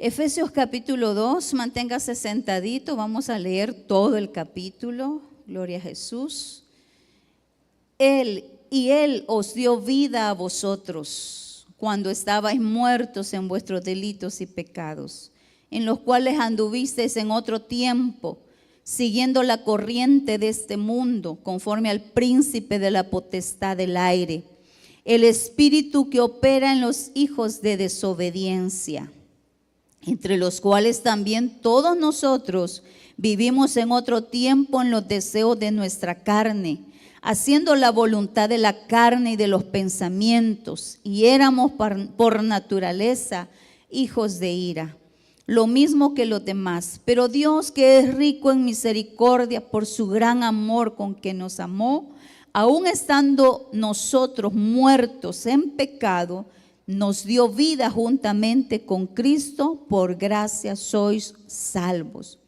Efesios capítulo 2, manténgase sentadito, vamos a leer todo el capítulo, gloria a Jesús. Él os dio vida a vosotros cuando estabais muertos en vuestros delitos y pecados, en los cuales anduvisteis en otro tiempo, siguiendo la corriente de este mundo, conforme al príncipe de la potestad del aire, el espíritu que opera en los hijos de desobediencia, entre los cuales también todos nosotros vivimos en otro tiempo en los deseos de nuestra carne, haciendo la voluntad de la carne y de los pensamientos, y éramos por naturaleza hijos de ira, lo mismo que los demás. Pero Dios, que es rico en misericordia por su gran amor con que nos amó, aun estando nosotros muertos en pecado, nos dio vida juntamente con Cristo, por gracia sois salvos.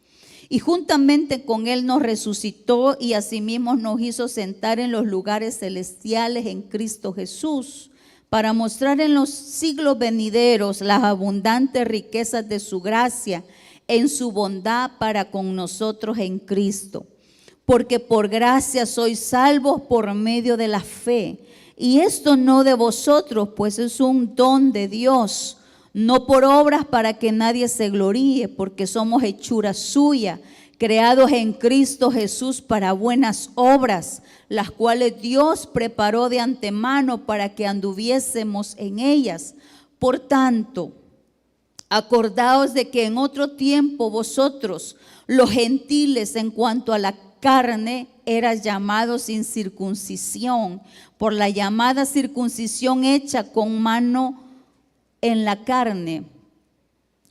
Y juntamente con Él nos resucitó y asimismo nos hizo sentar en los lugares celestiales en Cristo Jesús, para mostrar en los siglos venideros las abundantes riquezas de su gracia en su bondad para con nosotros en Cristo. Porque por gracia sois salvos por medio de la fe. Y esto no de vosotros, pues es un don de Dios, no por obras para que nadie se gloríe, porque somos hechura suya, creados en Cristo Jesús para buenas obras, las cuales Dios preparó de antemano para que anduviésemos en ellas. Por tanto, acordaos de que en otro tiempo vosotros, los gentiles, en cuanto a la carne, eras llamados sin circuncisión, por la llamada circuncisión hecha con mano en la carne.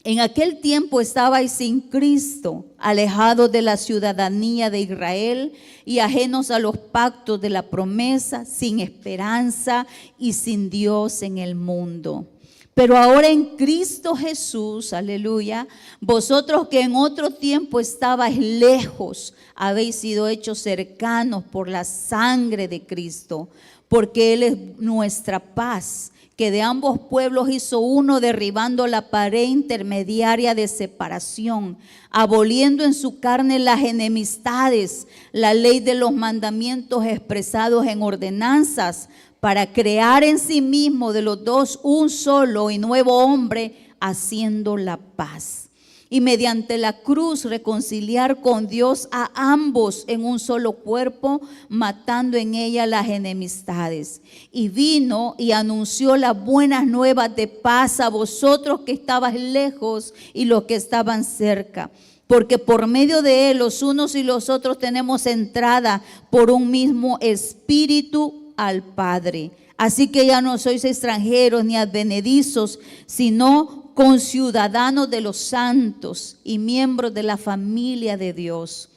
En aquel tiempo estabais sin Cristo, alejados de la ciudadanía de Israel y ajenos a los pactos de la promesa, sin esperanza y sin Dios en el mundo. Pero ahora en Cristo Jesús, aleluya, vosotros que en otro tiempo estabais lejos, habéis sido hechos cercanos por la sangre de Cristo, porque Él es nuestra paz, que de ambos pueblos hizo uno, derribando la pared intermediaria de separación, aboliendo en su carne las enemistades, la ley de los mandamientos expresados en ordenanzas, para crear en sí mismo de los dos un solo y nuevo hombre, haciendo la paz. Y mediante la cruz reconciliar con Dios a ambos en un solo cuerpo, matando en ella las enemistades. Y vino y anunció las buenas nuevas de paz a vosotros que estabais lejos y los que estaban cerca. Porque por medio de Él los unos y los otros tenemos entrada por un mismo espíritu al Padre. Así que ya no sois extranjeros ni advenedizos, sino conciudadanos de los santos y miembros de la familia de Dios,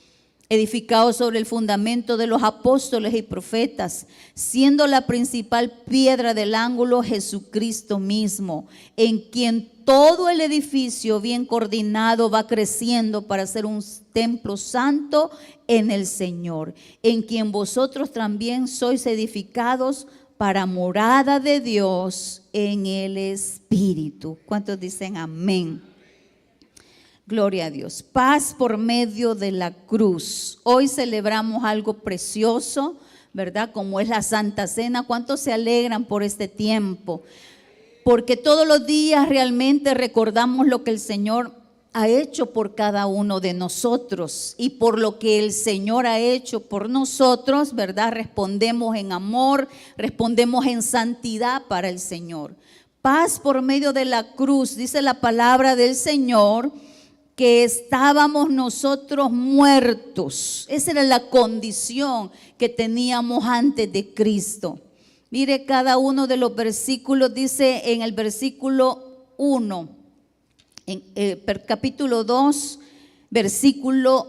edificados sobre el fundamento de los apóstoles y profetas, siendo la principal piedra del ángulo Jesucristo mismo, en quien todo el edificio bien coordinado va creciendo para ser un templo santo en el Señor, en quien vosotros también sois edificados para morada de Dios en el Espíritu. ¿Cuántos dicen amén? Gloria a Dios. Paz por medio de la cruz. Hoy celebramos algo precioso, ¿verdad? Como es la Santa Cena. ¿Cuántos se alegran por este tiempo? Porque todos los días realmente recordamos lo que el Señor ha hecho por cada uno de nosotros, y por lo que el Señor ha hecho por nosotros, ¿verdad? Respondemos en amor, respondemos en santidad para el Señor. Paz por medio de la cruz, dice la palabra del Señor, que estábamos nosotros muertos. Esa era la condición que teníamos antes de Cristo. Mire, cada uno de los versículos dice en el versículo 1, en capítulo 2, versículo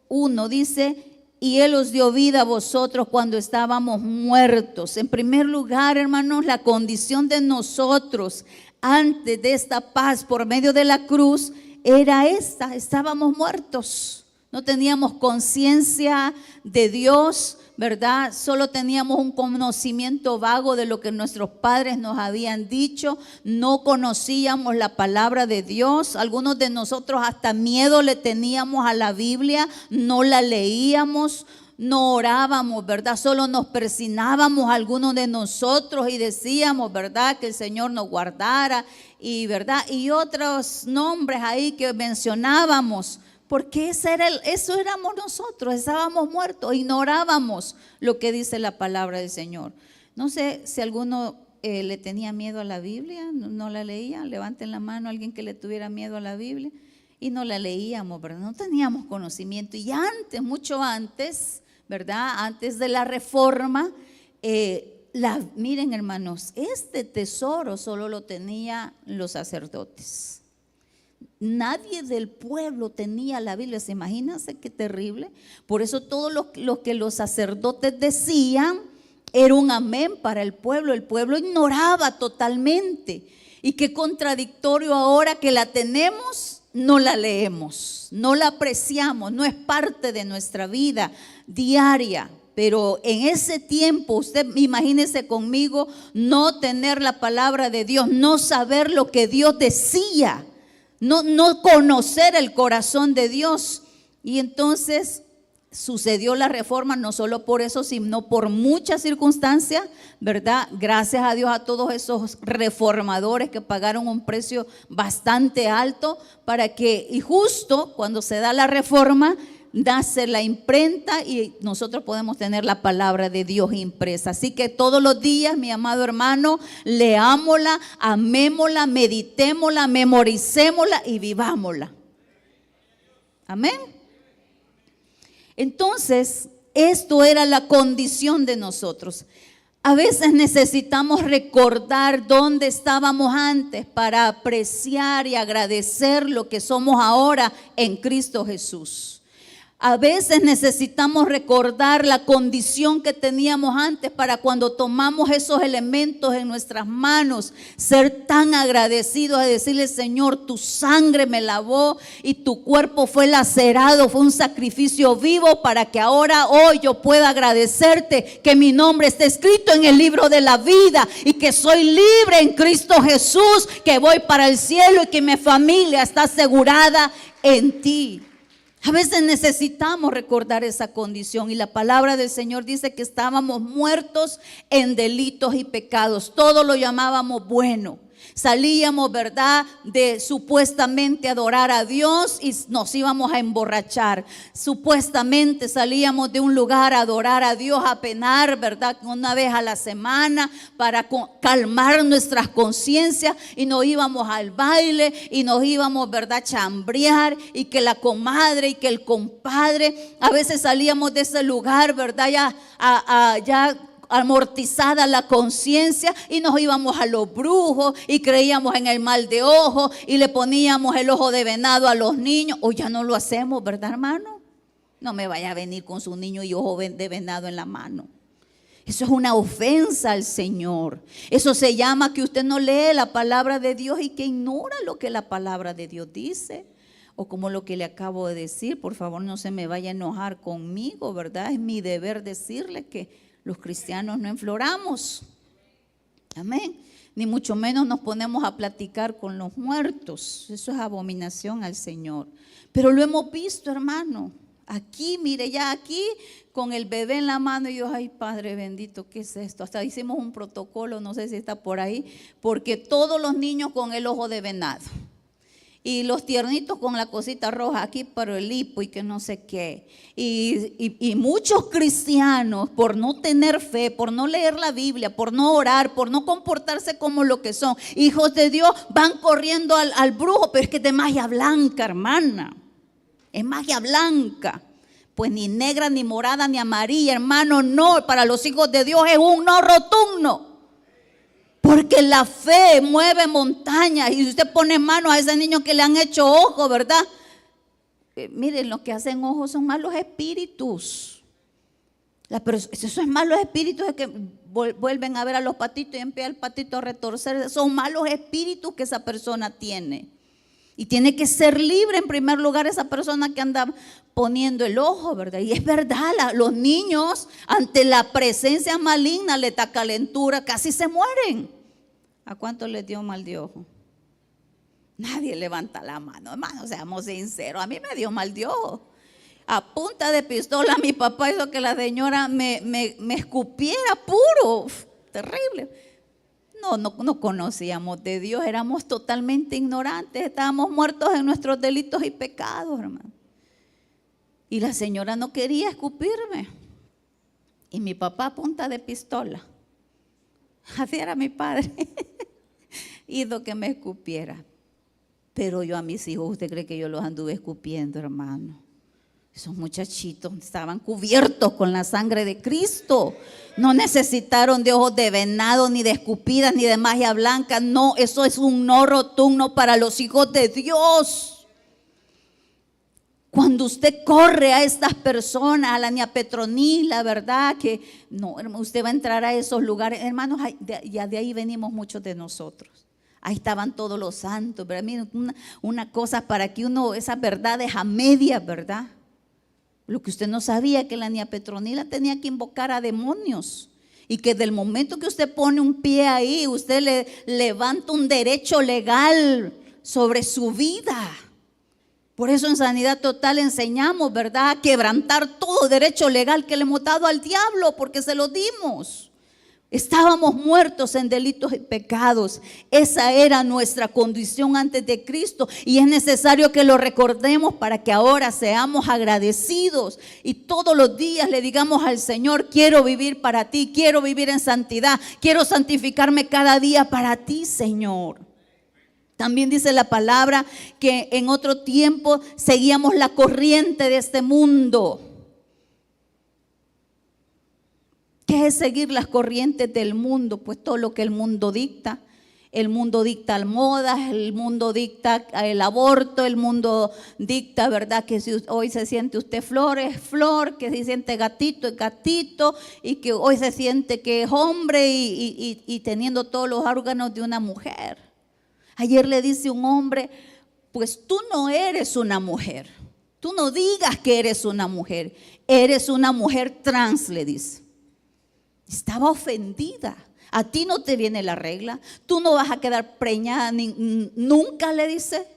1, dice: y Él os dio vida a vosotros cuando estábamos muertos. En primer lugar, hermanos, la condición de nosotros antes de esta paz por medio de la cruz era esta: estábamos muertos. no teníamos conciencia de Dios, ¿verdad? Solo teníamos un conocimiento vago de lo que nuestros padres nos habían dicho, no conocíamos la palabra de Dios, algunos de nosotros hasta miedo le teníamos a la Biblia, no la leíamos, no orábamos, ¿verdad? Solo nos persignábamos algunos de nosotros y decíamos, ¿verdad? Que el Señor nos guardara y, ¿verdad? Y otros nombres ahí que mencionábamos, porque eso éramos nosotros, estábamos muertos, ignorábamos lo que dice la palabra del Señor. No sé si alguno le tenía miedo a la Biblia, no la leía, levanten la mano a alguien que le tuviera miedo a la Biblia. Y no la leíamos, ¿verdad? No teníamos conocimiento. Y antes, mucho antes, ¿verdad? Antes de la reforma, miren hermanos, este tesoro solo lo tenían los sacerdotes. Nadie del pueblo tenía la Biblia. ¿Se imagínense qué terrible? Por eso todo lo que los sacerdotes decían era un amén para el pueblo. El pueblo ignoraba totalmente. Y qué contradictorio ahora que la tenemos, no la leemos, no la apreciamos, no es parte de nuestra vida diaria. Pero en ese tiempo, usted imagínese conmigo, no tener la palabra de Dios, no saber lo que Dios decía, no conocer el corazón de Dios. Y entonces sucedió la reforma, no solo por eso, sino por muchas circunstancias, ¿verdad? Gracias a Dios a todos esos reformadores que pagaron un precio bastante alto para que, y justo cuando se da la reforma, nace la imprenta y nosotros podemos tener la palabra de Dios impresa. Así que todos los días, mi amado hermano, leámosla, amémosla, meditémosla, memoricémosla y vivámosla. Amén. Entonces, esto era la condición de nosotros. A veces necesitamos recordar dónde estábamos antes para apreciar y agradecer lo que somos ahora en Cristo Jesús. A veces necesitamos recordar la condición que teníamos antes para cuando tomamos esos elementos en nuestras manos, ser tan agradecidos a decirle: Señor, tu sangre me lavó y tu cuerpo fue lacerado, fue un sacrificio vivo para que ahora, hoy yo pueda agradecerte que mi nombre está escrito en el libro de la vida y que soy libre en Cristo Jesús, que voy para el cielo y que mi familia está asegurada en ti. A veces necesitamos recordar esa condición y la palabra del Señor dice que estábamos muertos en delitos y pecados. Todo lo llamábamos bueno. Salíamos, ¿verdad?, de supuestamente adorar a Dios y nos íbamos a emborrachar. Supuestamente salíamos de un lugar a adorar a Dios, a penar, ¿verdad?, una vez a la semana para calmar nuestras conciencias, y nos íbamos al baile y nos íbamos, ¿verdad?, a chambrear, y que la comadre y que el compadre. A veces salíamos de ese lugar, ¿verdad?, ya amortizada la conciencia, y nos íbamos a los brujos y creíamos en el mal de ojo y le poníamos el ojo de venado a los niños. Hoy ya no lo hacemos, ¿verdad, hermano? No me vaya a venir con su niño y ojo de venado en la mano. Eso es una ofensa al Señor. Eso se llama que usted no lee la palabra de Dios y que ignora lo que la palabra de Dios dice. O como lo que le acabo de decir, por favor no se me vaya a enojar conmigo, ¿verdad? Es mi deber decirle que los cristianos no enfloramos, amén, ni mucho menos nos ponemos a platicar con los muertos. Eso es abominación al Señor. Pero lo hemos visto, hermano, aquí, mire, ya aquí con el bebé en la mano, y yo, ay, Padre bendito, ¿qué es esto? Hasta hicimos un protocolo, no sé si está por ahí, porque todos los niños con el ojo de venado y los tiernitos con la cosita roja aquí para el hipo y que no sé qué. Y muchos cristianos, por no tener fe, por no leer la Biblia, por no orar, por no comportarse como lo que son hijos de Dios, van corriendo al brujo. Pero es que es de magia blanca, hermana, es magia blanca. Pues ni negra, ni morada, ni amarilla, hermano, no. Para los hijos de Dios es un no rotundo. Porque la fe mueve montañas. Y si usted pone mano a ese niño que le han hecho ojo, ¿verdad? Miren, los que hacen ojos son malos espíritus. Esos malos espíritus es que vuelven a ver a los patitos y empieza el patito a retorcer. Son malos espíritus que esa persona tiene. Y tiene que ser libre en primer lugar esa persona que anda poniendo el ojo, ¿verdad? Y es verdad, los niños ante la presencia maligna, le da calentura, casi se mueren. ¿A cuánto les dio mal de ojo? Nadie levanta la mano, hermano, seamos sinceros. A mí me dio mal de ojo. A punta de pistola mi papá hizo que la señora me escupiera puro. Uf, terrible. No conocíamos de Dios, éramos totalmente ignorantes, estábamos muertos en nuestros delitos y pecados, hermano. Y la señora no quería escupirme. Y mi papá a punta de pistola, así era mi padre, hizo que me escupiera. Pero yo a mis hijos, ¿usted cree que yo los anduve escupiendo, hermano? Esos muchachitos estaban cubiertos con la sangre de Cristo. No necesitaron de ojos de venado, ni de escupidas, ni de magia blanca. No, eso es un no rotundo para los hijos de Dios. Cuando usted corre a estas personas, a la niña Petronila, ¿verdad? Que no, usted va a entrar a esos lugares. Hermanos, ya de ahí venimos muchos de nosotros. Ahí estaban todos los santos, ¿verdad? Miren, una cosa para que uno, esas verdades a medias, ¿verdad? Lo que usted no sabía, que la niña Petronila tenía que invocar a demonios. Y que del momento que usted pone un pie ahí, usted le levanta un derecho legal sobre su vida. Por eso en Sanidad Total enseñamos, ¿verdad?, a quebrantar todo derecho legal que le hemos dado al diablo, porque se lo dimos. Estábamos muertos en delitos y pecados. Esa era nuestra condición antes de Cristo. Y es necesario que lo recordemos para que ahora seamos agradecidos. Y todos los días le digamos al Señor: quiero vivir para ti, quiero vivir en santidad, quiero santificarme cada día para ti, Señor. También dice la palabra que en otro tiempo seguíamos la corriente de este mundo. ¿Qué es seguir las corrientes del mundo? Pues todo lo que el mundo dicta. El mundo dicta modas, el mundo dicta el aborto, el mundo dicta, ¿verdad?, que si hoy se siente usted flor, es flor, que si siente gatito, es gatito, y que hoy se siente que es hombre y teniendo todos los órganos de una mujer. Ayer le dice un hombre: pues tú no eres una mujer, tú no digas que eres una mujer trans, le dice. Estaba ofendida. A ti no te viene la regla, tú no vas a quedar preñada nunca, le dice.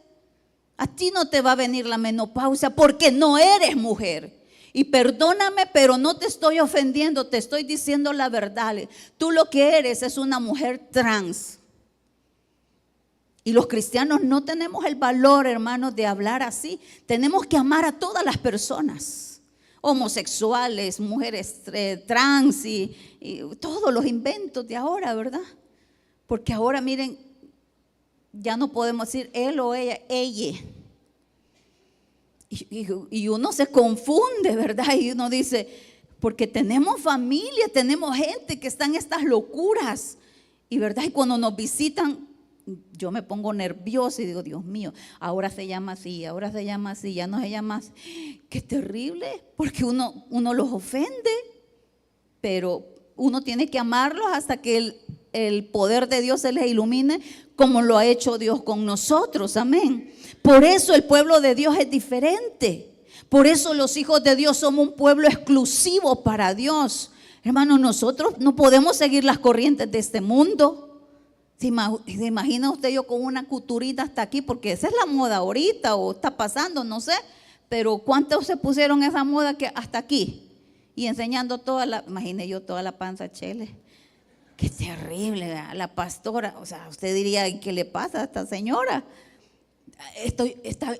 A ti no te va a venir la menopausia porque no eres mujer. Y perdóname, pero no te estoy ofendiendo, te estoy diciendo la verdad. Tú lo que eres es una mujer trans. Y los cristianos no tenemos el valor, hermanos, de hablar así. Tenemos que amar a todas las personas. Homosexuales, mujeres trans y todos los inventos de ahora, ¿verdad? Porque ahora, miren, ya no podemos decir él o ella, ella. Y uno se confunde, ¿verdad? Y uno dice, porque tenemos familia, tenemos gente que está en estas locuras. Y ¿verdad? Y cuando nos visitan, yo me pongo nerviosa y digo: Dios mío, ahora se llama así, ahora se llama así, ya no se llama así. Qué terrible, porque uno los ofende, pero uno tiene que amarlos hasta que el poder de Dios se les ilumine, como lo ha hecho Dios con nosotros, amén. Por eso el pueblo de Dios es diferente, por eso los hijos de Dios somos un pueblo exclusivo para Dios. Hermanos, nosotros no podemos seguir las corrientes de este mundo. ¿Se imagina usted yo con una cuturita hasta aquí? Porque esa es la moda ahorita, o está pasando, no sé. Pero ¿cuántos se pusieron esa moda que hasta aquí? Y enseñando imagine yo toda la panza chele. Qué terrible, ¿verdad? La pastora, o sea, usted diría: ¿qué le pasa a esta señora?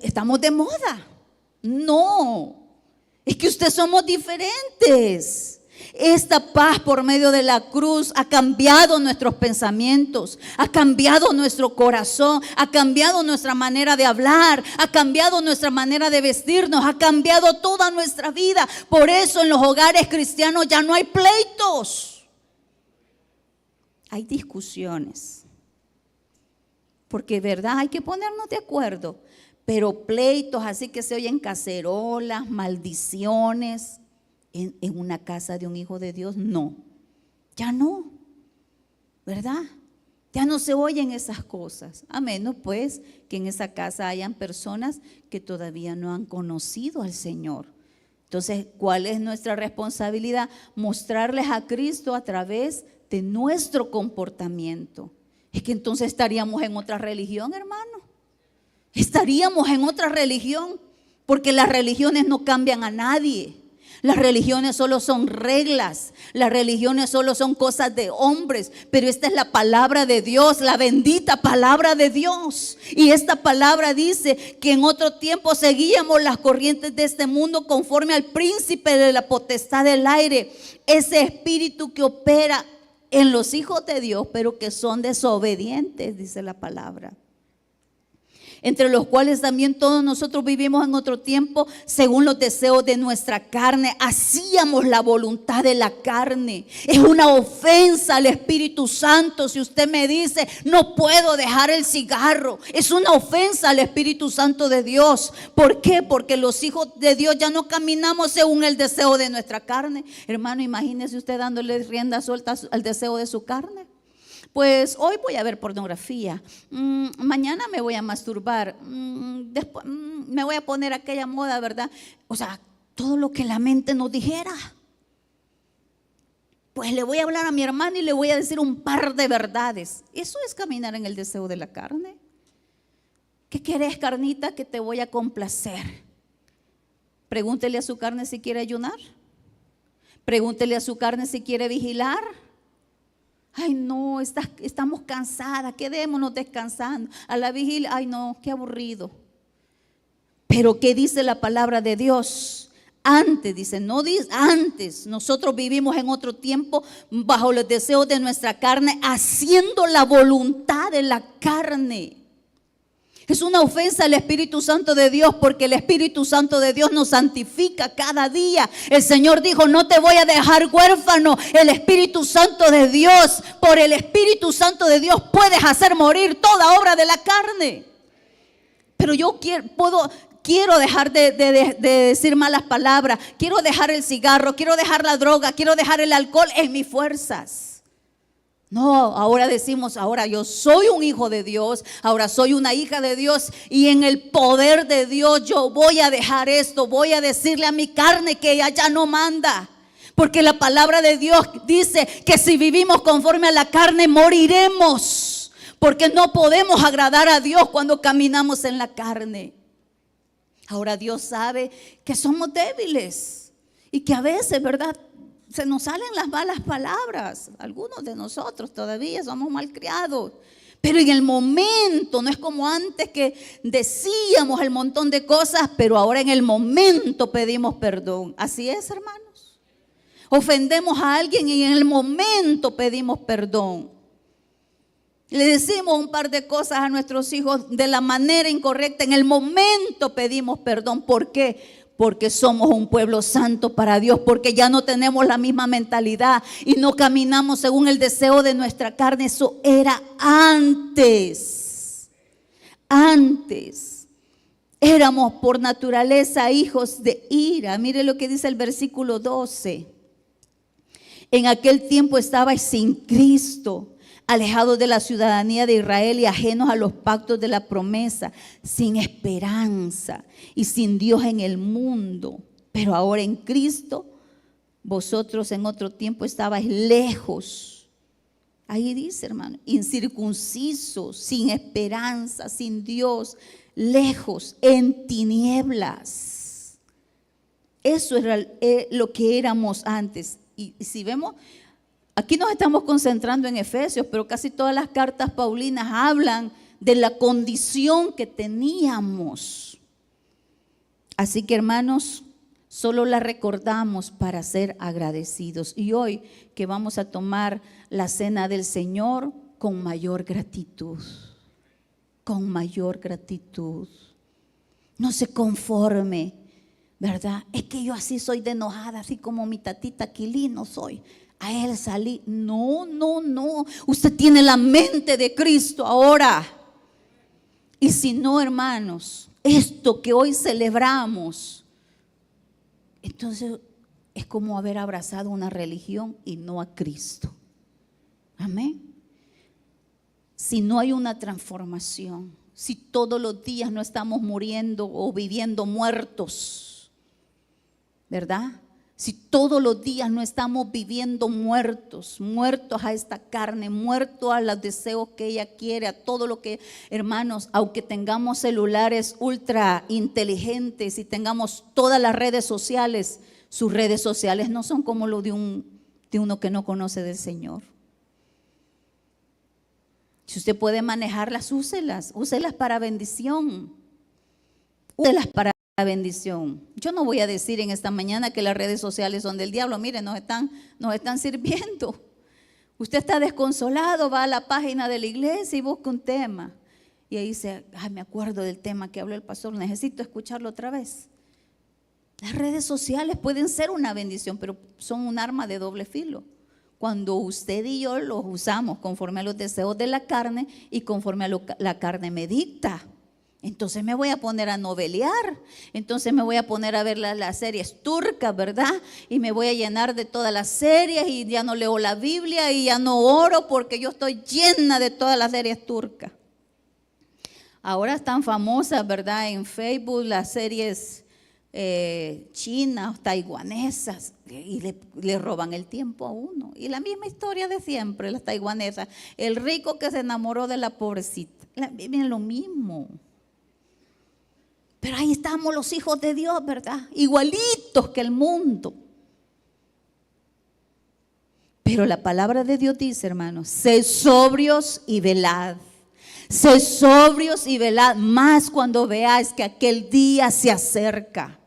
Estamos de moda. No, es que ustedes somos diferentes. Esta paz por medio de la cruz ha cambiado nuestros pensamientos, ha cambiado nuestro corazón, ha cambiado nuestra manera de hablar, ha cambiado nuestra manera de vestirnos, ha cambiado toda nuestra vida. Por eso en los hogares cristianos ya no hay pleitos, hay discusiones. Porque verdad, hay que ponernos de acuerdo, pero pleitos así que se oyen cacerolas, maldiciones. En una casa de un hijo de Dios, no, ya no, ¿verdad? Ya no se oyen esas cosas, a menos pues que en esa casa hayan personas que todavía no han conocido al Señor. Entonces, ¿cuál es nuestra responsabilidad? Mostrarles a Cristo a través de nuestro comportamiento. Es que entonces estaríamos en otra religión, hermano. Estaríamos en otra religión, porque las religiones no cambian a nadie. Las religiones solo son reglas, las religiones solo son cosas de hombres, pero esta es la palabra de Dios, la bendita palabra de Dios. Y esta palabra dice que en otro tiempo seguíamos las corrientes de este mundo conforme al príncipe de la potestad del aire, ese espíritu que opera en los hijos de Dios, pero que son desobedientes, dice la palabra. Entre los cuales también todos nosotros vivimos en otro tiempo según los deseos de nuestra carne, hacíamos la voluntad de la carne. Es una ofensa al Espíritu Santo si usted me dice no puedo dejar el cigarro. Es una ofensa al Espíritu Santo de Dios. ¿Por qué? Porque los hijos de Dios ya no caminamos según el deseo de nuestra carne. Hermano, imagínese usted dándole rienda suelta al deseo de su carne. Pues hoy voy a ver pornografía, mañana me voy a masturbar, después me voy a poner aquella moda, ¿verdad? O sea, todo lo que la mente nos dijera. Pues le voy a hablar a mi hermano y le voy a decir un par de verdades. Eso es caminar en el deseo de la carne. ¿Qué querés, carnita? Que te voy a complacer. Pregúntele a su carne si quiere ayunar. Pregúntele a su carne si quiere vigilar. Ay no, estamos cansadas, quedémonos descansando. A la vigilia, ay no, qué aburrido. Pero ¿qué dice la palabra de Dios? Antes, dice, no dice, antes nosotros vivimos en otro tiempo bajo los deseos de nuestra carne, haciendo la voluntad de la carne. Es una ofensa al Espíritu Santo de Dios, porque el Espíritu Santo de Dios nos santifica cada día. El Señor dijo, no te voy a dejar huérfano. El Espíritu Santo de Dios, por el Espíritu Santo de Dios puedes hacer morir toda obra de la carne. Pero yo quiero dejar de decir malas palabras, quiero dejar el cigarro, quiero dejar la droga, quiero dejar el alcohol en mis fuerzas. No, ahora decimos, ahora yo soy un hijo de Dios, ahora soy una hija de Dios y en el poder de Dios yo voy a dejar esto, voy a decirle a mi carne que ella ya no manda. Porque la palabra de Dios dice que si vivimos conforme a la carne moriremos, porque no podemos agradar a Dios cuando caminamos en la carne. Ahora Dios sabe que somos débiles y que a veces, ¿verdad?, se nos salen las malas palabras. Algunos de nosotros todavía somos malcriados. Pero en el momento, no es como antes que decíamos el montón de cosas, pero ahora en el momento pedimos perdón. Así es, hermanos. Ofendemos a alguien y en el momento pedimos perdón. Le decimos un par de cosas a nuestros hijos de la manera incorrecta. En el momento pedimos perdón. ¿Por qué? Porque somos un pueblo santo para Dios, porque ya no tenemos la misma mentalidad y no caminamos según el deseo de nuestra carne. Eso era antes. Antes éramos por naturaleza hijos de ira. Mire lo que dice el versículo 12. En aquel tiempo estabais sin Cristo, alejados de la ciudadanía de Israel y ajenos a los pactos de la promesa, sin esperanza y sin Dios en el mundo. Pero ahora en Cristo, vosotros en otro tiempo estabais lejos. Ahí dice, hermano, incircuncisos, sin esperanza, sin Dios, lejos, en tinieblas. Eso era lo que éramos antes. Y si vemos, aquí nos estamos concentrando en Efesios, pero casi todas las cartas paulinas hablan de la condición que teníamos. Así que, hermanos, solo la recordamos para ser agradecidos. Y hoy que vamos a tomar la cena del Señor con mayor gratitud. Con mayor gratitud. No se conforme, ¿verdad? Es que yo así soy de enojada, así como mi tatita Aquilino soy. A él salí. No, no, no. Usted tiene la mente de Cristo ahora. Y si no, hermanos, esto que hoy celebramos, entonces es como haber abrazado una religión y no a Cristo. Amén. si no hay una transformación, si todos los días no estamos muriendo o viviendo muertos, ¿verdad? Si todos los días no estamos viviendo muertos, muertos a esta carne, muertos a los deseos que ella quiere, a todo lo que, hermanos, aunque tengamos celulares ultra inteligentes y tengamos todas las redes sociales, sus redes sociales no son como lo de uno que no conoce del Señor. Si usted puede manejarlas, úselas para bendición, úselas para bendición. Yo no voy a decir en esta mañana que las redes sociales son del diablo. Miren, nos están sirviendo. Usted está desconsolado, va a la página de la iglesia y busca un tema. Y ahí dice, ay, me acuerdo del tema que habló el pastor, necesito escucharlo otra vez. Las redes sociales pueden ser una bendición, pero son un arma de doble filo. Cuando usted y yo los usamos conforme a los deseos de la carne y conforme a lo que la carne me dicta. Entonces me voy a poner a novelear, entonces me voy a poner a ver las series turcas, ¿verdad? Y me voy a llenar de todas las series y ya no leo la Biblia y ya no oro porque yo estoy llena de todas las series turcas. Ahora están famosas, ¿verdad? En Facebook las series chinas, taiwanesas y le roban el tiempo a uno. Y la misma historia de siempre, las taiwanesas. El rico que se enamoró de la pobrecita. Miren lo mismo. Pero ahí estamos los hijos de Dios, ¿verdad? Igualitos que el mundo. Pero la palabra de Dios dice, hermanos, sed sobrios y velad. Sed sobrios y velad, más cuando veáis que aquel día se acerca.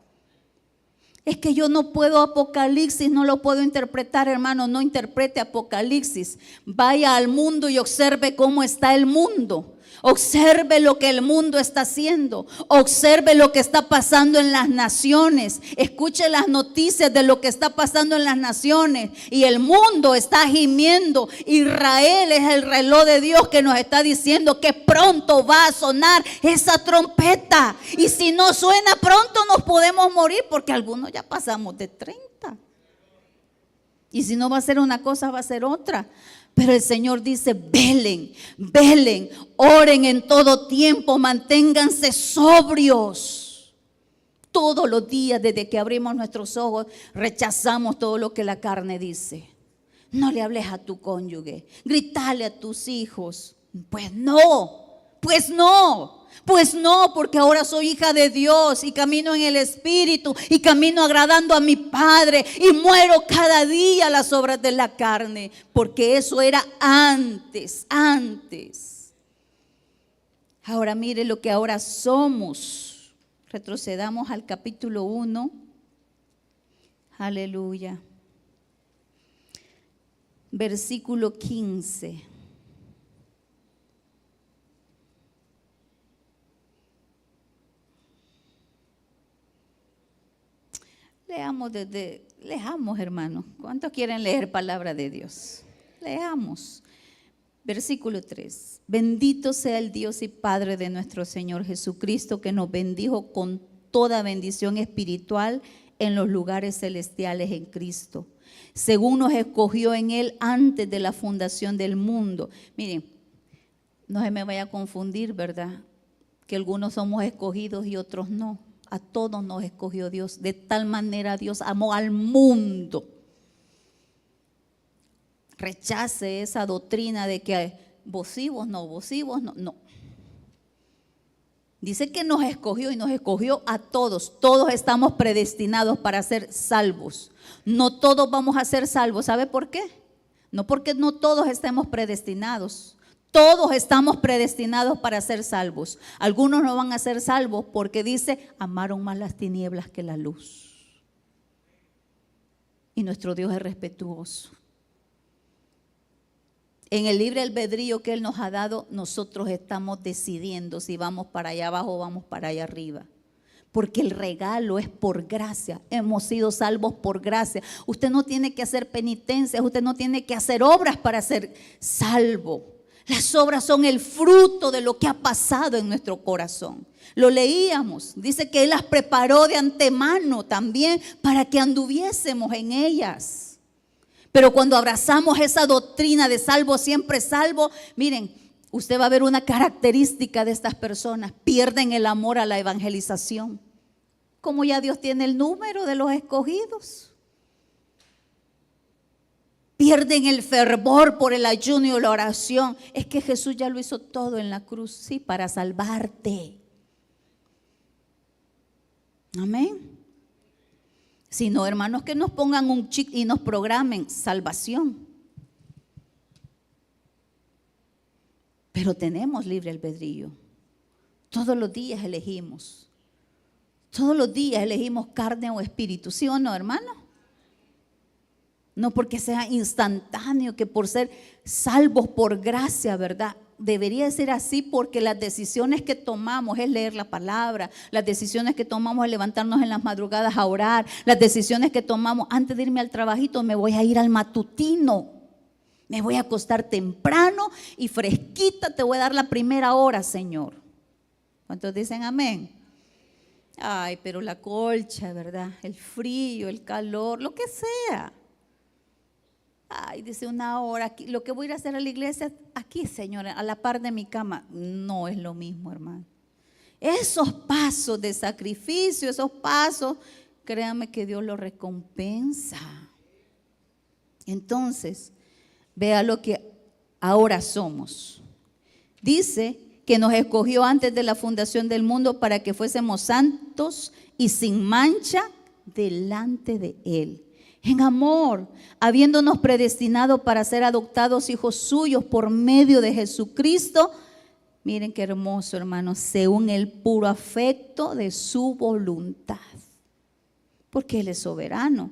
Es que yo no puedo Apocalipsis, no lo puedo interpretar, hermano, no interprete Apocalipsis. Vaya al mundo y observe cómo está el mundo. Observe lo que el mundo está haciendo. Observe lo que está pasando en las naciones. Escuche las noticias de lo que está pasando en las naciones. Y el mundo está gimiendo. Israel es el reloj de Dios que nos está diciendo que pronto va a sonar esa trompeta. Y si no suena pronto nos podemos morir porque algunos ya pasamos de 30. Y si no va a ser una cosa, va a ser otra. Pero el Señor dice, velen, velen, oren en todo tiempo, manténganse sobrios. Todos los días desde que abrimos nuestros ojos, rechazamos todo lo que la carne dice. No le hables a tu cónyuge, gritale a tus hijos. Pues no, pues no. Pues no, porque ahora soy hija de Dios y camino en el Espíritu y camino agradando a mi Padre y muero cada día las obras de la carne, porque eso era antes. Ahora mire lo que ahora somos. Retrocedamos al capítulo 1. Aleluya. Versículo 15. Leamos, hermano. ¿Cuántos quieren leer palabra de Dios? Leamos. Versículo 3. Bendito sea el Dios y Padre de nuestro Señor Jesucristo, que nos bendijo con toda bendición espiritual en los lugares celestiales en Cristo, según nos escogió en Él antes de la fundación del mundo. Miren, no se me vaya a confundir, ¿verdad? Que algunos somos escogidos y otros no. A todos nos escogió Dios. De tal manera Dios amó al mundo. Rechace esa doctrina de que vos no. Dice que nos escogió y nos escogió a todos. Todos estamos predestinados para ser salvos. No todos vamos a ser salvos. ¿Sabe por qué? No porque no todos estemos predestinados. Todos estamos predestinados para ser salvos. Algunos no van a ser salvos porque dice, amaron más las tinieblas que la luz. Y nuestro Dios es respetuoso. En el libre albedrío que Él nos ha dado, nosotros estamos decidiendo si vamos para allá abajo o vamos para allá arriba. Porque el regalo es por gracia. Hemos sido salvos por gracia. Usted no tiene que hacer penitencias, usted no tiene que hacer obras para ser salvo. Las obras son el fruto de lo que ha pasado en nuestro corazón. Lo leíamos, dice que Él las preparó de antemano también para que anduviésemos en ellas. Pero cuando abrazamos esa doctrina de salvo, siempre salvo, miren, Usted va a ver una característica de estas personas: pierden el amor a la evangelización. Como ya Dios tiene el número de los escogidos, pierden el fervor por el ayuno y la oración. Es que Jesús ya lo hizo todo en la cruz, sí, para salvarte. Amén. Si no, hermanos, que nos pongan un chip y nos programen salvación. Pero tenemos libre albedrío. Todos los días elegimos. Todos los días elegimos carne o espíritu, ¿sí o no, hermano? No porque sea instantáneo, que por ser salvos por gracia, ¿verdad? Debería ser así, porque las decisiones que tomamos es leer la palabra, las decisiones que tomamos es levantarnos en las madrugadas a orar, las decisiones que tomamos antes de irme al trabajito, me voy a ir al matutino, me voy a acostar temprano y fresquita, te voy a dar la primera hora, Señor. ¿Cuántos dicen amén? Ay, pero la colcha, ¿verdad? El frío, el calor, lo que sea. Ay, dice una hora, aquí, lo que voy a ir a hacer a la iglesia, aquí, Señor, a la par de mi cama. No es lo mismo, hermano. Esos pasos de sacrificio, esos pasos, créame que Dios los recompensa. Entonces, vea lo que ahora somos. Dice que nos escogió antes de la fundación del mundo para que fuésemos santos y sin mancha delante de Él. En amor, habiéndonos predestinado para ser adoptados hijos suyos por medio de Jesucristo. Miren qué hermoso, hermanos, según el puro afecto de su voluntad. Porque Él es soberano.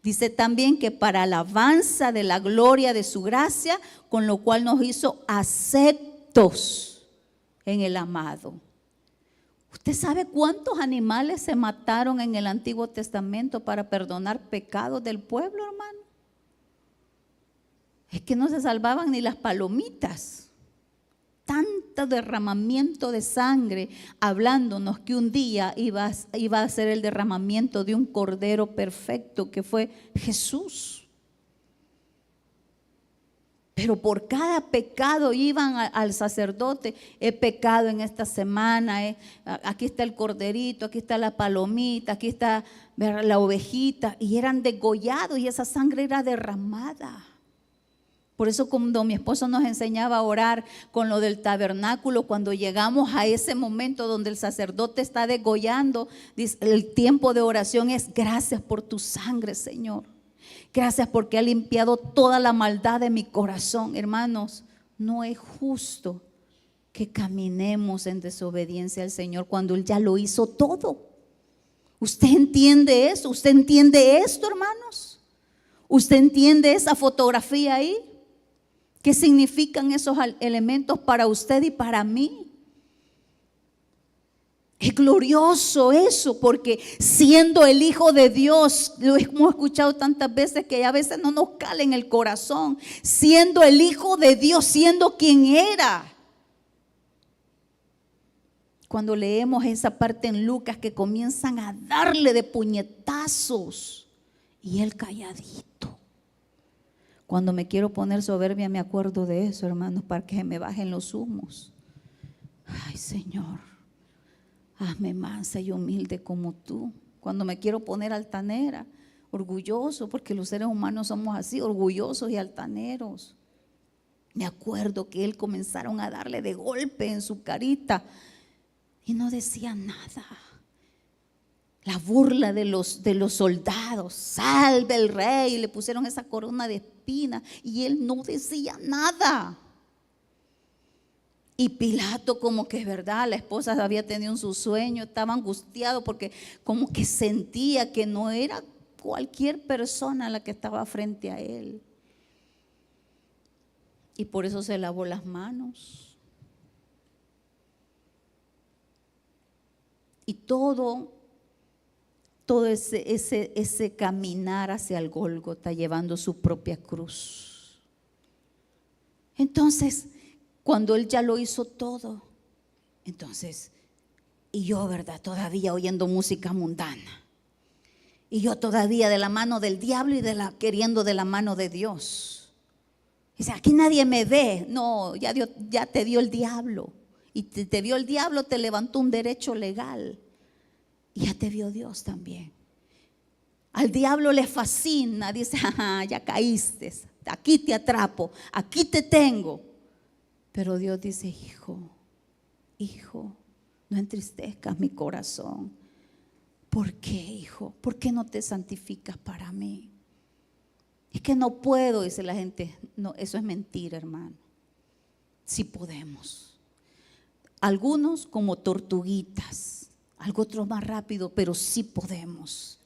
Dice también que para alabanza de la gloria de su gracia, con lo cual nos hizo aceptos en el amado. ¿Usted sabe cuántos animales se mataron en el Antiguo Testamento para perdonar pecados del pueblo, hermano? Es que no se salvaban ni las palomitas. Tanto derramamiento de sangre, hablándonos que un día iba a ser el derramamiento de un cordero perfecto que fue Jesús. Pero por cada pecado iban al sacerdote: he pecado en esta semana, aquí está el corderito, aquí está la palomita, aquí está la ovejita, y eran degollados y esa sangre era derramada. Por eso cuando mi esposo nos enseñaba a orar con lo del tabernáculo, cuando llegamos a ese momento donde el sacerdote está degollando, el tiempo de oración es: gracias por tu sangre, Señor. Gracias porque ha limpiado toda la maldad de mi corazón. Hermanos, no es justo que caminemos en desobediencia al Señor cuando Él ya lo hizo todo. ¿Usted entiende eso? ¿Usted entiende esto, hermanos? ¿Usted entiende esa fotografía ahí? ¿Qué significan esos elementos para usted y para mí? Es glorioso eso, porque siendo el Hijo de Dios, lo hemos escuchado tantas veces que a veces no nos cala en el corazón. Siendo el Hijo de Dios, siendo quien era. Cuando leemos esa parte en Lucas que comienzan a darle de puñetazos y él calladito. Cuando me quiero poner soberbia me acuerdo de eso, hermanos, para que me bajen los humos. Ay, Señor, hazme mansa y humilde como tú. Cuando me quiero poner altanera, orgulloso, porque los seres humanos somos así, orgullosos y altaneros. Me acuerdo que él comenzaron a darle de golpe en su carita y no decía nada. La burla de los soldados: salve el rey, y le pusieron esa corona de espinas y él no decía nada. Y Pilato, como que es verdad, la esposa había tenido su sueño, estaba angustiado porque como que sentía que no era cualquier persona la que estaba frente a él. Y por eso se lavó las manos. Y todo ese caminar hacia el Gólgota, llevando su propia cruz. Entonces, cuando él ya lo hizo todo, entonces, y yo, ¿verdad? Todavía oyendo música mundana. Y yo todavía de la mano del diablo y queriendo de la mano de Dios. Dice, aquí nadie me ve. No, ya te dio el diablo. Y te vio el diablo, te levantó un derecho legal. Y ya te vio Dios también. Al diablo le fascina, dice, ajá, ya caíste, aquí te atrapo, aquí te tengo. Pero Dios dice, hijo, no entristezcas mi corazón. ¿Por qué, hijo? ¿Por qué no te santificas para mí? Es que no puedo, dice la gente. No, eso es mentira, hermano. Sí podemos. Algunos como tortuguitas, otros más rápido, pero sí podemos.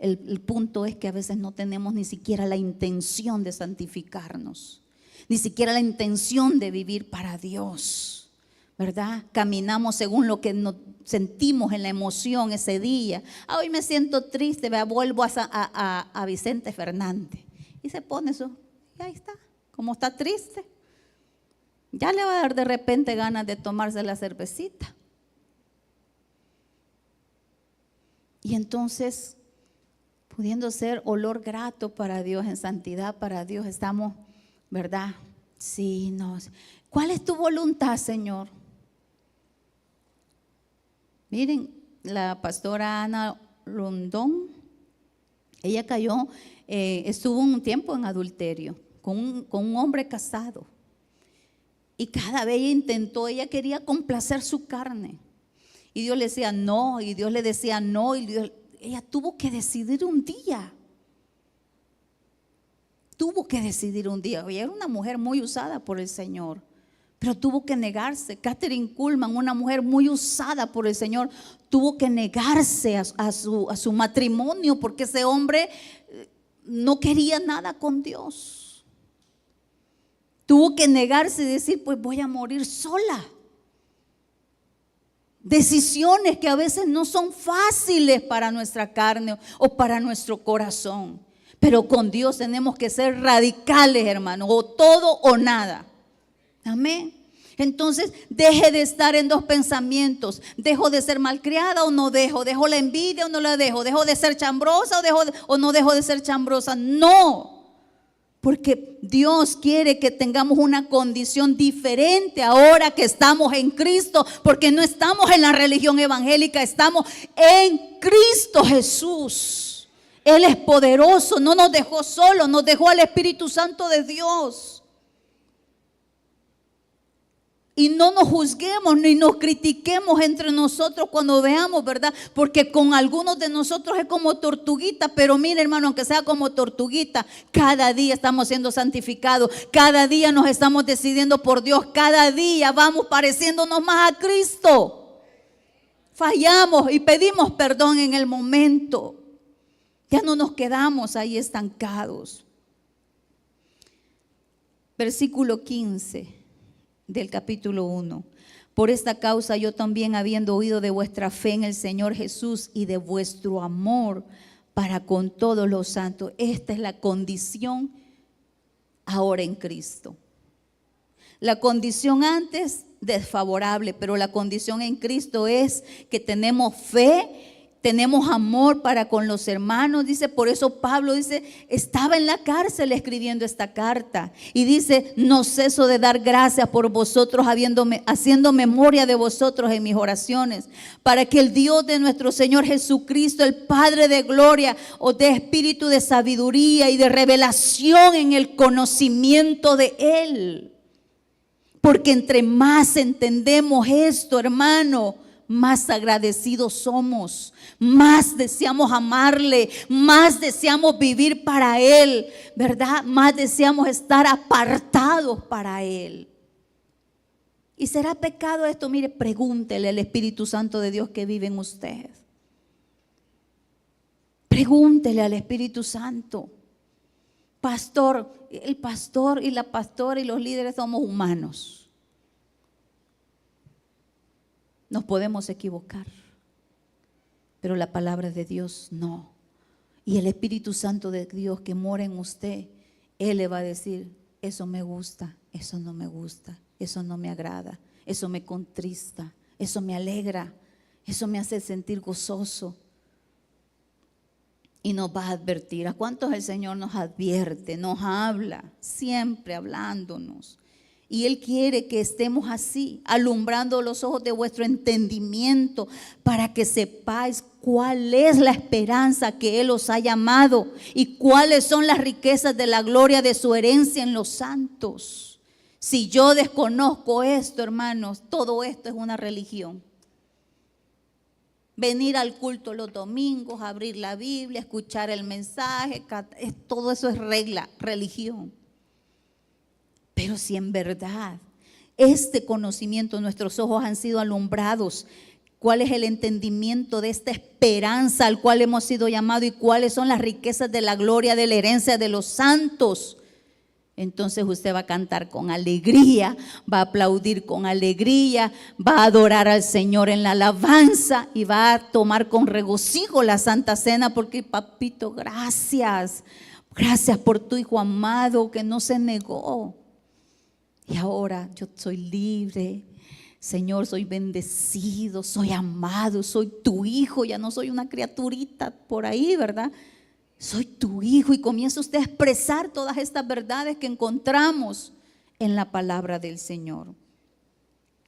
El punto es que a veces no tenemos ni siquiera la intención de santificarnos, ni siquiera la intención de vivir para Dios, ¿verdad? Caminamos según lo que nos sentimos en la emoción ese día. Hoy me siento triste, vuelvo a Vicente Fernández. Y se pone eso, y ahí está, como está triste. Ya le va a dar de repente ganas de tomarse la cervecita. Y entonces, pudiendo ser olor grato para Dios, en santidad para Dios, estamos, ¿verdad? Sí, no. ¿Cuál es tu voluntad, Señor? Miren, la pastora Ana Rondón, ella cayó, estuvo un tiempo en adulterio con un hombre casado. Y cada vez ella quería complacer su carne. Y Dios le decía no, y Dios le decía no, ella tuvo que decidir un día. Ella era una mujer muy usada por el Señor, pero tuvo que negarse. Kathryn Kuhlman, una mujer muy usada por el Señor, tuvo que negarse a su matrimonio porque ese hombre no quería nada con Dios. Tuvo que negarse y decir, pues voy a morir sola. Decisiones que a veces no son fáciles para nuestra carne o para nuestro corazón. Pero con Dios tenemos que ser radicales, hermano, o todo o nada. Amén. Entonces, deje de estar en dos pensamientos. ¿Dejo de ser malcriada o no dejo? ¿Dejo la envidia o no la dejo? ¿Dejo de ser chambrosa o no dejo de ser chambrosa? No. Porque Dios quiere que tengamos una condición diferente ahora que estamos en Cristo, porque no estamos en la religión evangélica, estamos en Cristo Jesús. Él es poderoso, no nos dejó solos, nos dejó al Espíritu Santo de Dios. Y no nos juzguemos ni nos critiquemos entre nosotros cuando veamos, ¿verdad? Porque con algunos de nosotros es como tortuguita, pero mire, hermano, aunque sea como tortuguita, cada día estamos siendo santificados, cada día nos estamos decidiendo por Dios, cada día vamos pareciéndonos más a Cristo. Fallamos y pedimos perdón en el momento. Ya no nos quedamos ahí estancados. Versículo 15. Del capítulo 1. Por esta causa yo también, habiendo oído de vuestra fe en el Señor Jesús y de vuestro amor para con todos los santos. Esta es la condición ahora en Cristo. La condición antes desfavorable, pero la condición en Cristo es que tenemos fe, tenemos amor para con los hermanos. Dice, por eso Pablo dice, estaba en la cárcel escribiendo esta carta y dice, no ceso de dar gracias por vosotros, haciendo memoria de vosotros en mis oraciones, para que el Dios de nuestro Señor Jesucristo, el Padre de gloria, os dé espíritu de sabiduría y de revelación en el conocimiento de Él. Porque entre más entendemos esto, hermano, más agradecidos somos, más deseamos amarle, más deseamos vivir para Él, ¿verdad? Más deseamos estar apartados para Él. ¿Y será pecado esto? Mire, pregúntele al Espíritu Santo de Dios que vive en usted. Pregúntele al Espíritu Santo. Pastor, el pastor y la pastora y los líderes somos humanos. Nos podemos equivocar, pero la palabra de Dios no. Y el Espíritu Santo de Dios que mora en usted, Él le va a decir, eso me gusta, eso no me gusta, eso no me agrada, eso me contrista, eso me alegra, eso me hace sentir gozoso. y nos va a advertir. ¿A cuántos el Señor nos advierte, nos habla, siempre hablándonos? Y Él quiere que estemos así, alumbrando los ojos de vuestro entendimiento, para que sepáis cuál es la esperanza que Él os ha llamado y cuáles son las riquezas de la gloria de su herencia en los santos. Si yo desconozco esto, hermanos, todo esto es una religión. Venir al culto los domingos, abrir la Biblia, escuchar el mensaje, todo eso es religión. Pero si en verdad este conocimiento, nuestros ojos han sido alumbrados, cuál es el entendimiento de esta esperanza al cual hemos sido llamados y cuáles son las riquezas de la gloria de la herencia de los santos, entonces usted va a cantar con alegría, va a aplaudir con alegría, va a adorar al Señor en la alabanza y va a tomar con regocijo la Santa Cena, porque papito, gracias por tu Hijo amado que no se negó. Y ahora yo soy libre, Señor, soy bendecido, soy amado, soy tu hijo, ya no soy una criaturita por ahí, ¿verdad? Soy tu hijo, y comienza usted a expresar todas estas verdades que encontramos en la palabra del Señor,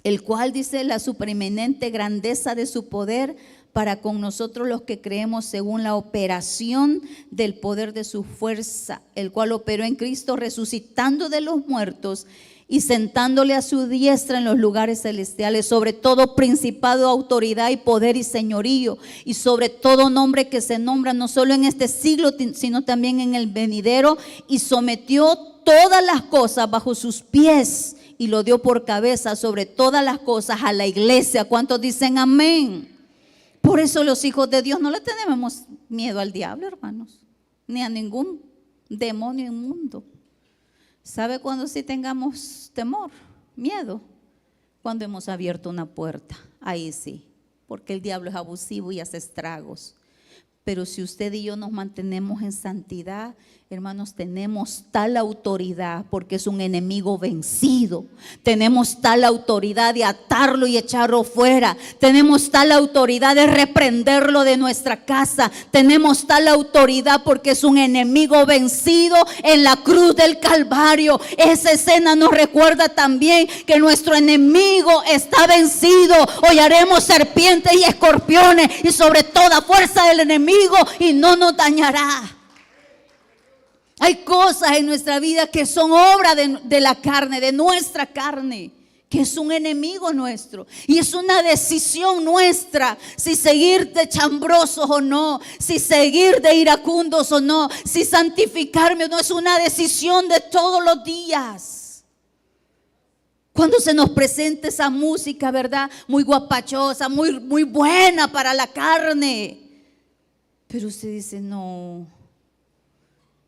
el cual dice la supereminente grandeza de su poder para con nosotros los que creemos, según la operación del poder de su fuerza, el cual operó en Cristo resucitando de los muertos y sentándole a su diestra en los lugares celestiales, sobre todo principado, autoridad y poder y señorío, y sobre todo nombre que se nombra no solo en este siglo, sino también en el venidero, y sometió todas las cosas bajo sus pies y lo dio por cabeza sobre todas las cosas a la iglesia. ¿Cuántos dicen amén? Por eso los hijos de Dios no le tenemos miedo al diablo, hermanos, ni a ningún demonio inmundo. ¿Sabe cuándo sí tengamos temor, miedo? Cuando hemos abierto una puerta, ahí sí, porque el diablo es abusivo y hace estragos. Pero si usted y yo nos mantenemos en santidad, hermanos, tenemos tal autoridad, porque es un enemigo vencido. Tenemos tal autoridad de atarlo y echarlo fuera. Tenemos tal autoridad de reprenderlo de nuestra casa. Tenemos tal autoridad porque es un enemigo vencido en la cruz del Calvario. Esa escena nos recuerda también que nuestro enemigo está vencido. Hollaremos serpientes y escorpiones y sobre toda fuerza del enemigo, y no nos dañará. Hay cosas en nuestra vida que son obra de la carne, de nuestra carne, que es un enemigo nuestro, y es una decisión nuestra si seguir de chambrosos o no, si seguir de iracundos o no, si santificarme o no. Es una decisión de todos los días. Cuando se nos presenta esa música, ¿verdad? Muy guapachosa, muy buena para la carne, pero usted dice: no,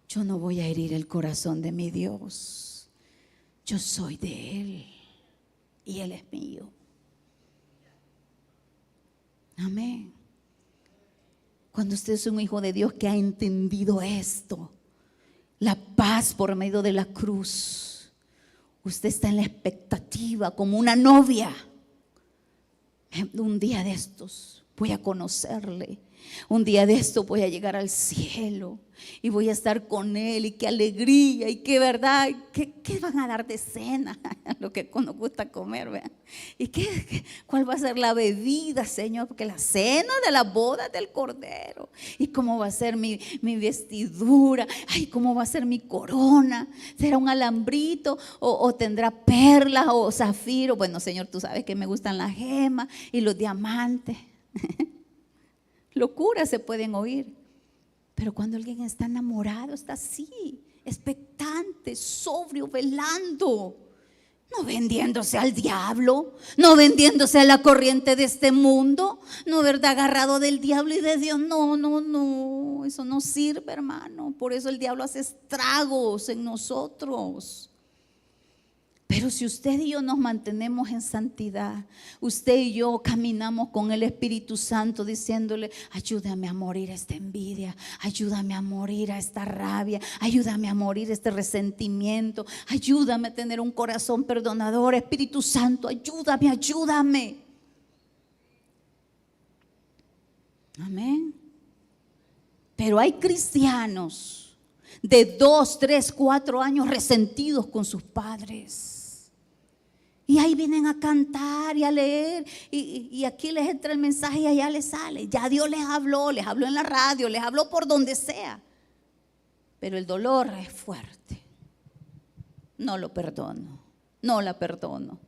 yo no voy a herir el corazón de mi Dios. Yo soy de Él y Él es mío. Amén. Cuando usted es un hijo de Dios que ha entendido esto, la paz por medio de la cruz, usted está en la expectativa como una novia. Un día de estos voy a conocerle. Un día de esto voy a llegar al cielo y voy a estar con Él, y qué alegría, y qué verdad, qué van a dar de cena, lo que nos gusta comer, ¿verdad? Y cuál va a ser la bebida, Señor, porque la cena de la boda del Cordero, y cómo va a ser mi vestidura, ay, cómo va a ser mi corona, será un alambrito o tendrá perlas o zafiro. Bueno, Señor, tú sabes que me gustan las gemas y los diamantes. Locuras se pueden oír, pero cuando alguien está enamorado, está así, expectante, sobrio, velando, no vendiéndose al diablo, no vendiéndose a la corriente de este mundo, no, ¿verdad? Agarrado del diablo y de Dios. No, eso no sirve, hermano. Por eso el diablo hace estragos en nosotros. Pero si usted y yo nos mantenemos en santidad, usted y yo caminamos con el Espíritu Santo diciéndole: ayúdame a morir esta envidia, ayúdame a morir a esta rabia, ayúdame a morir este resentimiento, ayúdame a tener un corazón perdonador. Espíritu Santo, ayúdame. Amén. Pero hay cristianos de 2, 3, 4 años resentidos con sus padres. Y ahí vienen a cantar y a leer. Y aquí les entra el mensaje y allá les sale. Ya Dios les habló en la radio, les habló por donde sea. Pero el dolor es fuerte. No lo perdono, no la perdono.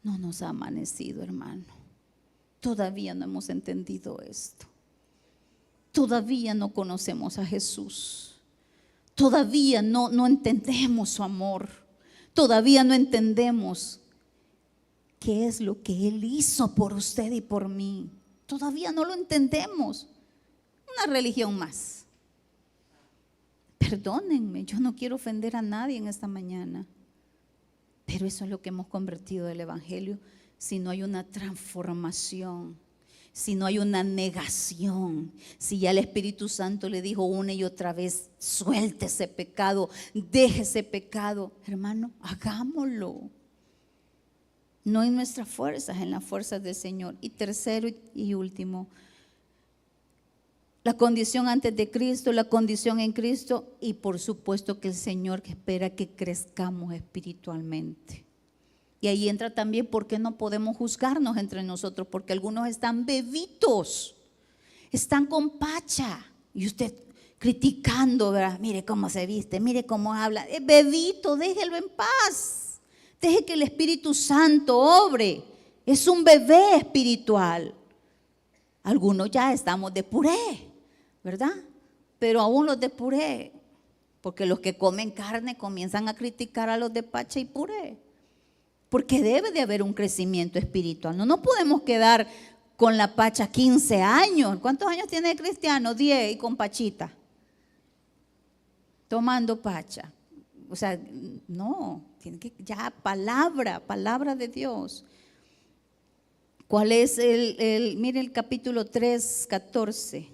No nos ha amanecido, hermano. Todavía no hemos entendido esto. Todavía no conocemos a Jesús. Todavía no entendemos su amor. Todavía no entendemos qué es lo que Él hizo por usted y por mí. Todavía no lo entendemos. Una religión más. Perdónenme, yo no quiero ofender a nadie en esta mañana. Pero eso es lo que hemos convertido del evangelio. Si no hay una transformación, si no hay una negación, si ya el Espíritu Santo le dijo una y otra vez, suelte ese pecado, deje ese pecado, hermano, hagámoslo. No en nuestras fuerzas, en las fuerzas del Señor. Y tercero y último, la condición antes de Cristo, la condición en Cristo, y por supuesto que el Señor espera que crezcamos espiritualmente. Y ahí entra también por qué no podemos juzgarnos entre nosotros, porque algunos están bebitos, están con pacha, y usted criticando, ¿verdad? Mire cómo se viste, mire cómo habla, es bebito, déjelo en paz, deje que el Espíritu Santo obre, es un bebé espiritual. Algunos ya estamos de puré, ¿verdad? Pero aún los de puré, porque los que comen carne comienzan a criticar a los de pacha y puré. Porque debe de haber un crecimiento espiritual. No podemos quedar con la pacha 15 años. ¿Cuántos años tiene el cristiano? 10 y con pachita. Tomando pacha. O sea, no, tiene que ya palabra de Dios. ¿Cuál es mire el capítulo 3, 14?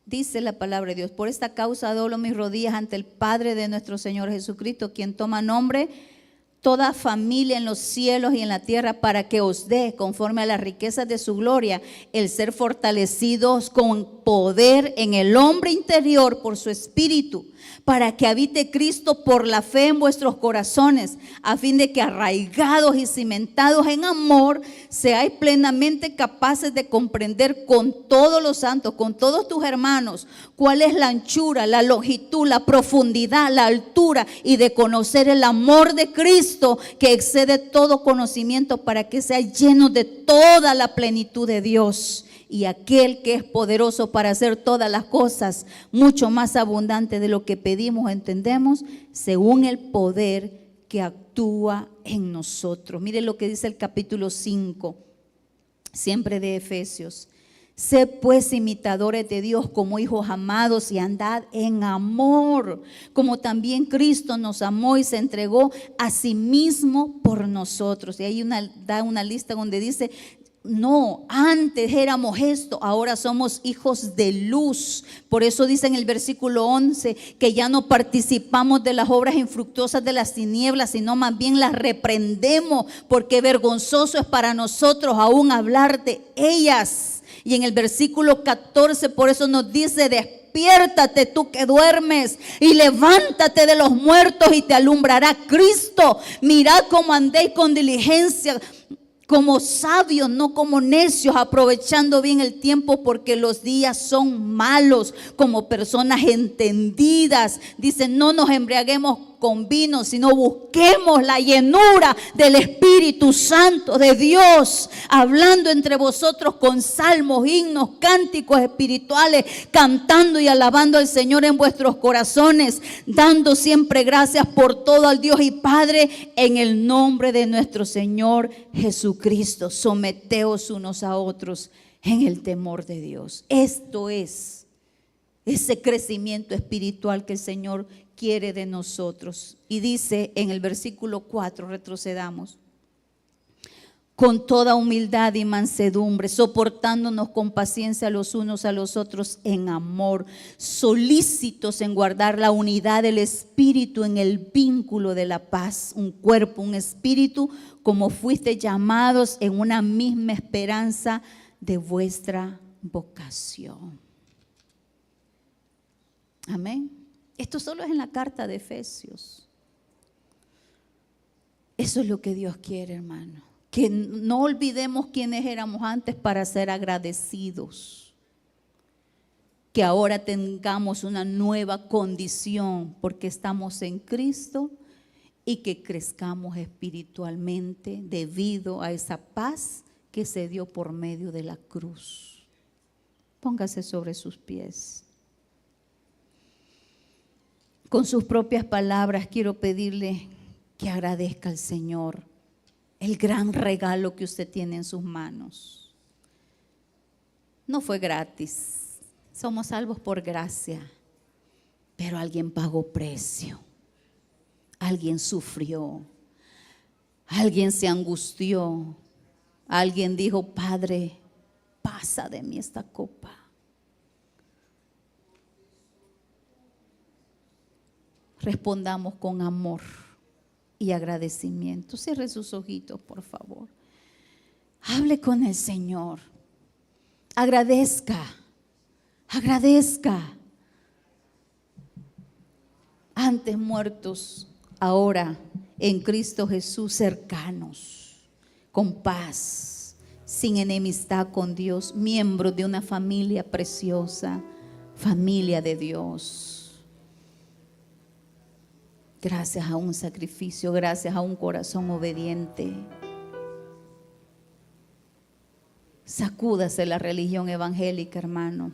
Dice la palabra de Dios: por esta causa doblo mis rodillas ante el Padre de nuestro Señor Jesucristo, quien toma nombre toda familia en los cielos y en la tierra, para que os dé, conforme a las riquezas de su gloria, el ser fortalecidos con poder en el hombre interior por su espíritu, para que habite Cristo por la fe en vuestros corazones, a fin de que, arraigados y cimentados en amor, seáis plenamente capaces de comprender con todos los santos, con todos tus hermanos, cuál es la anchura, la longitud, la profundidad, la altura, y de conocer el amor de Cristo, que excede todo conocimiento, para que seáis llenos de toda la plenitud de Dios. Y aquel que es poderoso para hacer todas las cosas mucho más abundante de lo que pedimos o entendemos, según el poder que actúa en nosotros. Mire lo que dice el capítulo 5, siempre de Efesios: sed pues imitadores de Dios como hijos amados, y andad en amor, como también Cristo nos amó y se entregó a sí mismo por nosotros. Y ahí da una lista donde dice: no, antes éramos esto, ahora somos hijos de luz. Por eso dice en el versículo 11 que ya no participamos de las obras infructuosas de las tinieblas, sino más bien las reprendemos, porque vergonzoso es para nosotros aún hablar de ellas. Y en el versículo 14 por eso nos dice: despiértate tú que duermes, y levántate de los muertos, y te alumbrará Cristo. Mirad cómo andéis con diligencia, como sabios, no como necios, aprovechando bien el tiempo, porque los días son malos. Como personas entendidas, dice: no nos embriaguemos con vino, sino busquemos la llenura del Espíritu Santo de Dios, hablando entre vosotros con salmos, himnos, cánticos espirituales, cantando y alabando al Señor en vuestros corazones, dando siempre gracias por todo al Dios y Padre, en el nombre de nuestro Señor Jesucristo. Someteos unos a otros en el temor de Dios. Esto es ese crecimiento espiritual que el Señor quiere de nosotros. Y dice en el versículo 4, retrocedamos: con toda humildad y mansedumbre, soportándonos con paciencia los unos a los otros en amor, solícitos en guardar la unidad del Espíritu en el vínculo de la paz, un cuerpo, un espíritu, como fuiste llamados en una misma esperanza de vuestra vocación. Amén. Esto solo es en la carta de Efesios. Eso es lo que Dios quiere, hermano. Que no olvidemos quiénes éramos antes para ser agradecidos. Que ahora tengamos una nueva condición porque estamos en Cristo y que crezcamos espiritualmente debido a esa paz que se dio por medio de la cruz. Póngase sobre sus pies. Con sus propias palabras quiero pedirle que agradezca al Señor el gran regalo que usted tiene en sus manos. No fue gratis, somos salvos por gracia, pero alguien pagó precio, alguien sufrió, alguien se angustió, alguien dijo: Padre, pasa de mí esta copa. Respondamos con amor y agradecimiento. Cierre sus ojitos, por favor. Hable con el Señor. Agradezca, agradezca. Antes muertos, ahora en Cristo Jesús cercanos, con paz, sin enemistad con Dios, miembros de una familia preciosa, familia de Dios. Gracias a un sacrificio, gracias a un corazón obediente. Sacúdase la religión evangélica, hermano.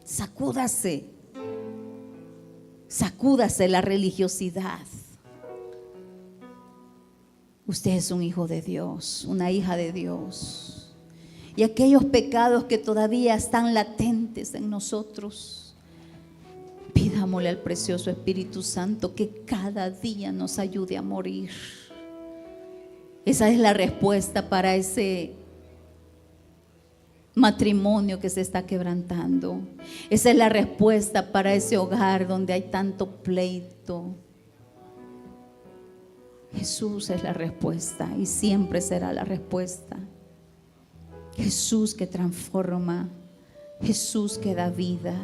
Sacúdase. Sacúdase la religiosidad. Usted es un hijo de Dios, una hija de Dios. Y aquellos pecados que todavía están latentes en nosotros, pidámosle al precioso Espíritu Santo que cada día nos ayude a morir. Esa es la respuesta para ese matrimonio que se está quebrantando. Esa es la respuesta para ese hogar donde hay tanto pleito. Jesús es la respuesta y siempre será la respuesta. Jesús que transforma, Jesús que da vida.